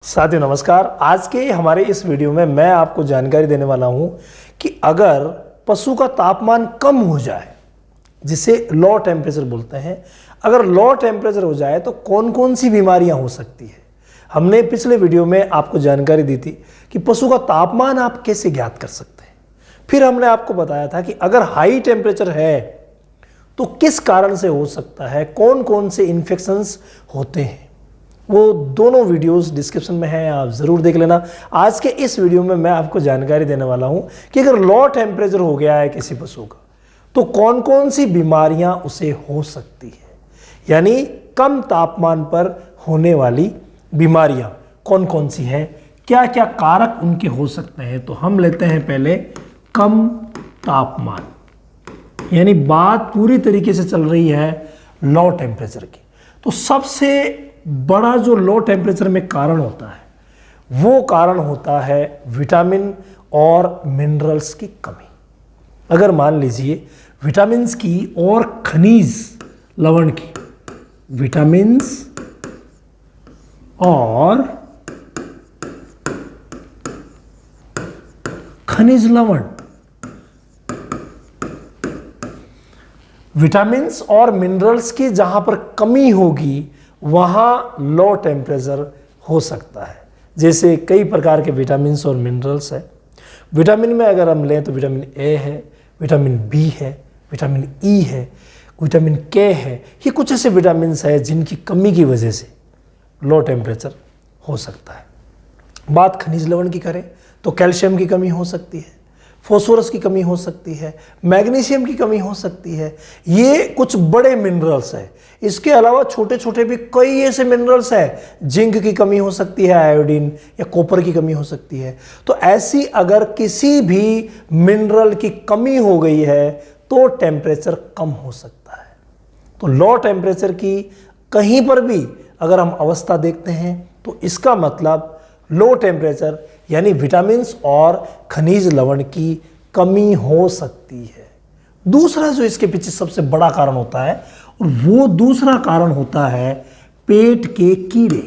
साथियों नमस्कार। आज के हमारे इस वीडियो में मैं आपको जानकारी देने वाला हूं कि अगर पशु का तापमान कम हो जाए, जिसे लो टेम्परेचर बोलते हैं, अगर लो टेम्परेचर हो जाए तो कौन कौन सी बीमारियां हो सकती है। हमने पिछले वीडियो में आपको जानकारी दी थी कि पशु का तापमान आप कैसे ज्ञात कर सकते हैं। फिर हमने आपको बताया था कि अगर हाई टेम्परेचर है तो किस कारण से हो सकता है, कौन कौन से इन्फेक्शंस होते हैं। वो दोनों वीडियोस डिस्क्रिप्शन में हैं, आप ज़रूर देख लेना। आज के इस वीडियो में मैं आपको जानकारी देने वाला हूं कि अगर लो टेम्परेचर हो गया है किसी पशु का तो कौन कौन सी बीमारियां उसे हो सकती है, यानी कम तापमान पर होने वाली बीमारियां कौन कौन सी हैं, क्या क्या कारक उनके हो सकते हैं। तो हम लेते हैं पहले कम तापमान, यानी बात पूरी तरीके से चल रही है लो टेम्परेचर की। तो सबसे बड़ा जो लो टेम्परेचर में कारण होता है वो कारण होता है विटामिन और मिनरल्स की कमी। अगर मान लीजिए विटामिन्स की और खनिज लवण की, विटामिन्स और खनिज लवण, विटामिन्स और मिनरल्स की जहां पर कमी होगी वहाँ लो टेम्परेचर हो सकता है। जैसे कई प्रकार के विटामिन्स और मिनरल्स है। विटामिन में अगर हम लें तो विटामिन ए है, विटामिन बी है, विटामिन ई है, विटामिन के है। ये कुछ ऐसे विटामिन्स है जिनकी कमी की वजह से लो टेम्परेचर हो सकता है। बात खनिज लवण की करें तो कैल्शियम की कमी हो सकती है, फॉस्फोरस की कमी हो सकती है, मैग्नीशियम की कमी हो सकती है। ये कुछ बड़े मिनरल्स हैं। इसके अलावा छोटे छोटे भी कई ऐसे मिनरल्स हैं। जिंक की कमी हो सकती है, आयोडीन या कॉपर की कमी हो सकती है। तो ऐसी अगर किसी भी मिनरल की कमी हो गई है तो टेम्परेचर कम हो सकता है। तो लो टेम्परेचर की कहीं पर भी अगर हम अवस्था देखते हैं तो इसका मतलब लो टेम्परेचर यानी विटामिन्स और खनिज लवण की कमी हो सकती है। दूसरा जो इसके पीछे सबसे बड़ा कारण होता है, और वो दूसरा कारण होता है पेट के कीड़े,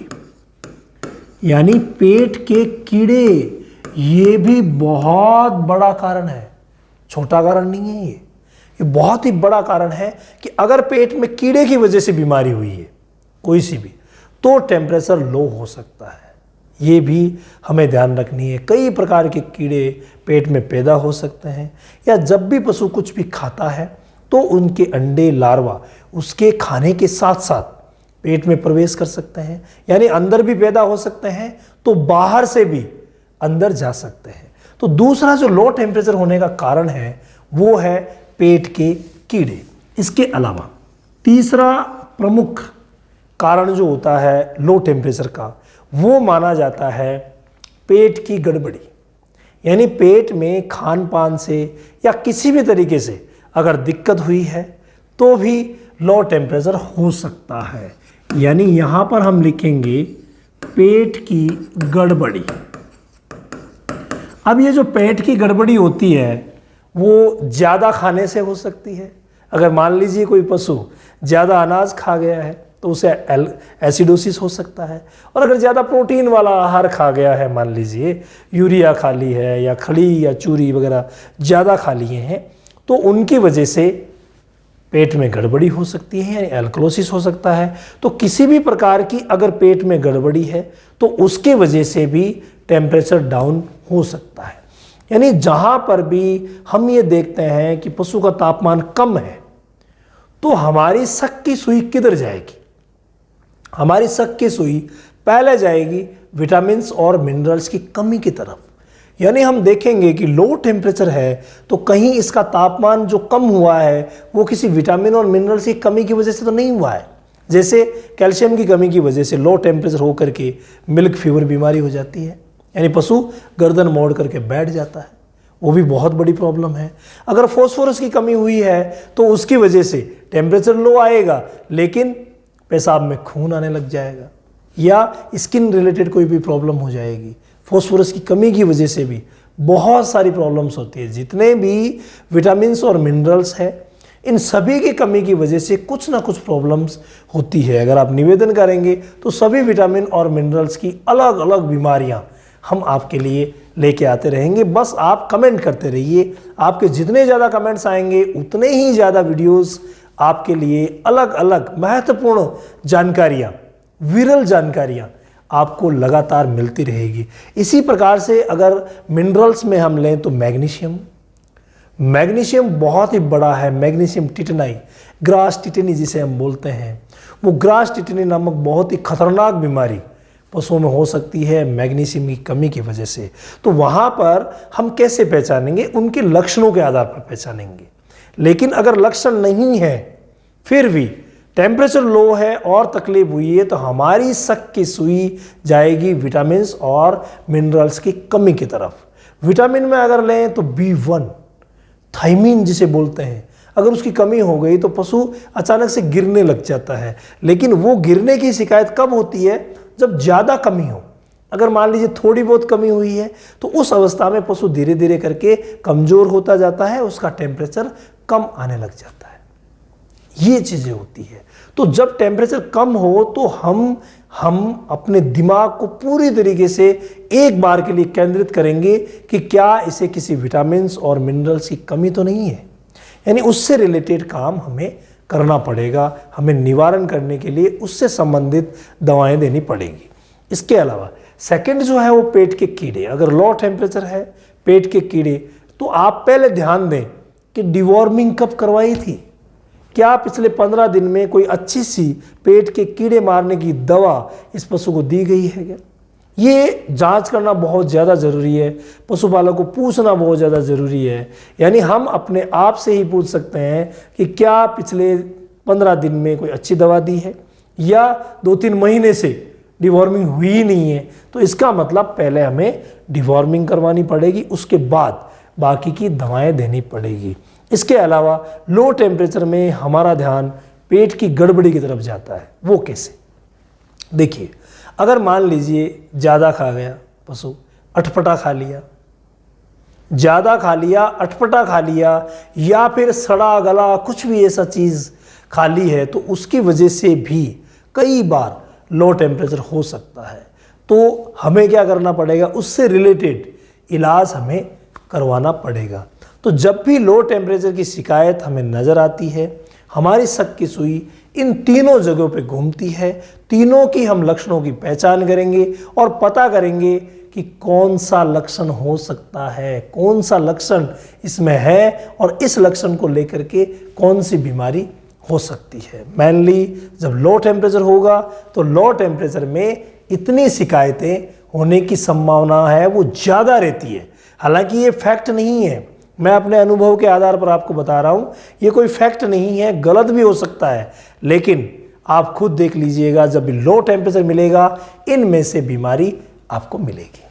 यानी पेट के कीड़े। ये भी बहुत बड़ा कारण है, छोटा कारण नहीं है। ये बहुत ही बड़ा कारण है कि अगर पेट में कीड़े की वजह से बीमारी हुई है कोई सी भी, तो टेम्परेचर लो हो सकता है। ये भी हमें ध्यान रखनी है। कई प्रकार के कीड़े पेट में पैदा हो सकते हैं, या जब भी पशु कुछ भी खाता है तो उनके अंडे, लार्वा उसके खाने के साथ साथ पेट में प्रवेश कर सकते हैं, यानी अंदर भी पैदा हो सकते हैं तो बाहर से भी अंदर जा सकते हैं। तो दूसरा जो लो टेम्परेचर होने का कारण है वो है पेट के कीड़े। इसके अलावा तीसरा प्रमुख कारण जो होता है लो टेम्परेचर का, वो माना जाता है पेट की गड़बड़ी, यानी पेट में खान पान से या किसी भी तरीके से अगर दिक्कत हुई है तो भी लो टेम्परेचर हो सकता है। यानी यहां पर हम लिखेंगे पेट की गड़बड़ी। अब ये जो पेट की गड़बड़ी होती है वो ज़्यादा खाने से हो सकती है। अगर मान लीजिए कोई पशु ज़्यादा अनाज खा गया है तो उसे एसिडोसिस हो सकता है। और अगर ज़्यादा प्रोटीन वाला आहार खा गया है, मान लीजिए यूरिया खा ली है या खली या चूरी वगैरह ज़्यादा खा लिए हैं, तो उनकी वजह से पेट में गड़बड़ी हो सकती है, यानी एल्कलोसिस हो सकता है। तो किसी भी प्रकार की अगर पेट में गड़बड़ी है तो उसकी वजह से भी टेम्परेचर डाउन हो सकता है। यानी जहाँ पर भी हम ये देखते हैं कि पशु का तापमान कम है तो हमारी शक की सुई किधर जाएगी? हमारी शक की सुई पहले जाएगी विटामिन्स और मिनरल्स की कमी की तरफ। यानी हम देखेंगे कि लो टेम्परेचर है तो कहीं इसका तापमान जो कम हुआ है वो किसी विटामिन और मिनरल्स की कमी की वजह से तो नहीं हुआ है। जैसे कैल्शियम की कमी की वजह से लो टेम्परेचर होकर के मिल्क फीवर बीमारी हो जाती है, यानी पशु गर्दन मोड़ करके बैठ जाता है, वो भी बहुत बड़ी प्रॉब्लम है। अगर फॉस्फोरस की कमी हुई है तो उसकी वजह से टेम्परेचर लो आएगा लेकिन पेशाब में खून आने लग जाएगा, या स्किन रिलेटेड कोई भी प्रॉब्लम हो जाएगी। फॉस्फोरस की कमी की वजह से भी बहुत सारी प्रॉब्लम्स होती है। जितने भी विटामिन्स और मिनरल्स है इन सभी की कमी की वजह से कुछ ना कुछ प्रॉब्लम्स होती है। अगर आप निवेदन करेंगे तो सभी विटामिन और मिनरल्स की अलग अलग बीमारियां हम आपके लिए लेके आते रहेंगे। बस आप कमेंट करते रहिए। आपके जितने ज़्यादा कमेंट्स आएंगे उतने ही ज़्यादा वीडियोस आपके लिए अलग अलग महत्वपूर्ण जानकारियाँ, विरल जानकारियाँ आपको लगातार मिलती रहेगी। इसी प्रकार से अगर मिनरल्स में हम लें तो मैग्नीशियम बहुत ही बड़ा है। मैग्नीशियम टिटेनाई, ग्रास टिटेनी जिसे हम बोलते हैं, वो ग्रास टिटेनी नामक बहुत ही खतरनाक बीमारी पशुओं में हो सकती है मैग्नीशियम की कमी की वजह से। तो वहाँ पर हम कैसे पहचानेंगे? उनके लक्षणों के आधार पर पहचानेंगे। लेकिन अगर लक्षण नहीं है फिर भी टेम्परेचर लो है और तकलीफ हुई है तो हमारी शक की सुई जाएगी विटामिन्स और मिनरल्स की कमी की तरफ। विटामिन में अगर लें तो B1 थायमीन जिसे बोलते हैं, अगर उसकी कमी हो गई तो पशु अचानक से गिरने लग जाता है। लेकिन वो गिरने की शिकायत कब होती है? जब ज़्यादा कमी हो। अगर मान लीजिए थोड़ी बहुत कमी हुई है तो उस अवस्था में पशु धीरे धीरे करके कमज़ोर होता जाता है, उसका टेम्परेचर कम आने लग जाता है। ये चीज़ें होती है। तो जब टेम्परेचर कम हो तो हम अपने दिमाग को पूरी तरीके से एक बार के लिए केंद्रित करेंगे कि क्या इसे किसी विटामिन्स और मिनरल्स की कमी तो नहीं है। यानी उससे रिलेटेड काम हमें करना पड़ेगा। हमें निवारण करने के लिए उससे संबंधित दवाएं देनी पड़ेगी। इसके अलावा सेकंड जो है वो पेट के कीड़े। अगर लो टेम्परेचर है, पेट के कीड़े, तो आप पहले ध्यान दें कि डिवॉर्मिंग कब करवाई थी। क्या पिछले 15 दिन में कोई अच्छी सी पेट के कीड़े मारने की दवा इस पशु को दी गई है क्या? ये जांच करना बहुत ज़्यादा ज़रूरी है। पशुपालक को पूछना बहुत ज़्यादा ज़रूरी है। यानी हम अपने आप से ही पूछ सकते हैं कि क्या पिछले 15 दिन में कोई अच्छी दवा दी है, या 2-3 महीने से डिवॉर्मिंग हुई ही नहीं है, तो इसका मतलब पहले हमें डिवॉर्मिंग करवानी पड़ेगी, उसके बाद बाकी की दवाएं देनी पड़ेगी। इसके अलावा लो टेम्परेचर में हमारा ध्यान पेट की गड़बड़ी की तरफ जाता है। वो कैसे? देखिए, अगर मान लीजिए ज़्यादा खा गया पशु, अटपटा खा लिया, ज़्यादा खा लिया, अटपटा खा लिया, या फिर सड़ा गला कुछ भी ऐसा चीज़ खा ली है, तो उसकी वजह से भी कई बार लो टेम्परेचर हो सकता है। तो हमें क्या करना पड़ेगा? उससे रिलेटेड इलाज हमें करवाना पड़ेगा। तो जब भी लो टेम्परेचर की शिकायत हमें नज़र आती है, हमारी शक की सुई इन तीनों जगहों पे घूमती है। तीनों की हम लक्षणों की पहचान करेंगे और पता करेंगे कि कौन सा लक्षण हो सकता है, कौन सा लक्षण इसमें है और इस लक्षण को लेकर के कौन सी बीमारी हो सकती है। मेनली जब लो टेम्परेचर होगा तो लो टेम्परेचर में इतनी शिकायतें होने की संभावना है वो ज़्यादा रहती है। हालांकि ये फैक्ट नहीं है, मैं अपने अनुभव के आधार पर आपको बता रहा हूँ, ये कोई फैक्ट नहीं है, गलत भी हो सकता है, लेकिन आप खुद देख लीजिएगा, जब भी लो टेम्परेचर मिलेगा इनमें से बीमारी आपको मिलेगी।